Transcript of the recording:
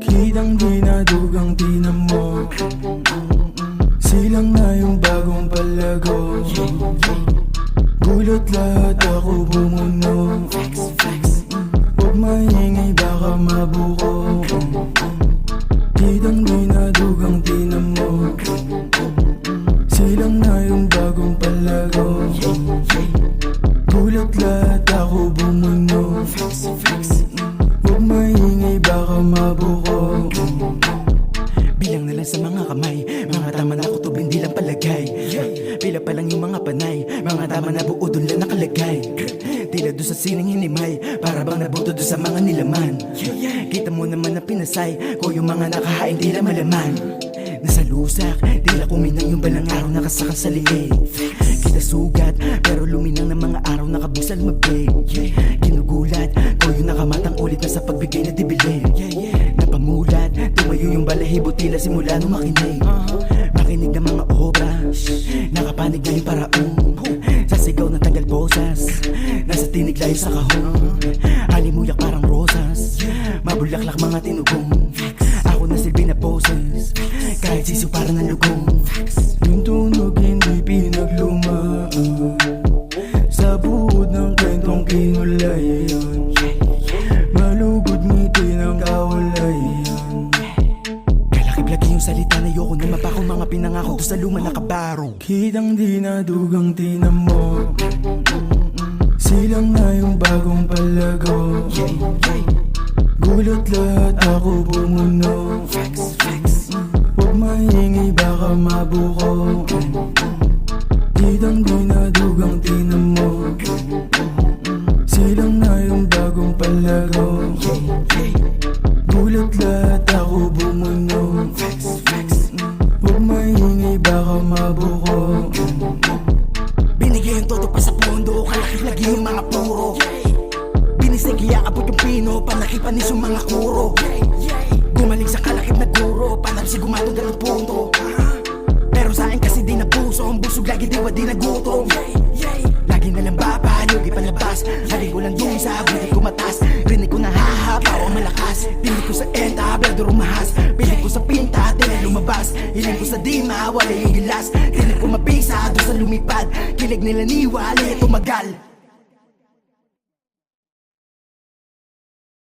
Kitang dinadugang tinan mo. Silang na yung bagong palago. Gulat lahat ako bumuno. Huwag maingay baka mabuko. Kitang dinadugang tinan mo. Silang na yung bagong palago. Gulat lahat ako bumuno. Huwag maingay baka mabuko. Bilang na lang sa mga kamay, mga tama na kutob hindi lang palagay. Pila pa lang yung mga panay, mga tama na buo doon lang nakalagay. Tila doon sa sining hinimay, para bang nabuto doon sa mga nilaman. Kita mo naman na pinasay, ko yung mga nakahain tila malaman. Nasa lusak, tila kuminang yung balang araw nakasakal sa liig. Kita sugat, pero luminang ng mga araw nakabusal mabig. Kinugulat, ko yung nakamatang ulit na sa pagbigay na dibilin. Napamulat, tumayo yung balahibo tila simula nung makinig. Makinig ng mga obra, nakapanig na yung paraong. Sa sigaw ng tagal bosas, nasa tinig layo sa kahon. Halimuyak parang rosas, mabulaklak mga tinugong. Ako na silbi na poses, kahit sisiw para ng lugong. Yung tunog hindi pinaglumaan, sa buod ng kwentong kinulayan. Malugod ngiti ng kawalayan. Kalakip lagi yung salita na ayoko na mapako mga pinangako doon sa luma na kabaro. Kitang dinadugang tinan mo. Silang na yung bagong palago. Gulat lahat ako bumuno. Huwag maingay baka mabuko. Kitang dinadugang tinan mo. Silang na yung bagong palago. Gulat lahat ako bumuno. Huwag maingay baka mabuko. Binigay yung todo pa sa pondo, kalakip lagi yung mga puro. Binisay kaya abot yung pino, panakipanis yung mga kuro. Gumaling sa kalakip na guro, panapsi gumato ng punto. Pero sa akin kasi di na puso, ang busog lagi diwa di nagutom. Lagi na lang babalo, di palabas. Hali ko lang yung sa buti ko matas. Rinig ko na hahabaw ang malakas. Pinig ko sa enta, blado rumahas. Pinig ko sa pinta, di na lumabas. Hiling ko sa di mawala yung gilas. Rinig ko mabisa, doon sa lumipad. Kilig nila niwala, tumagal.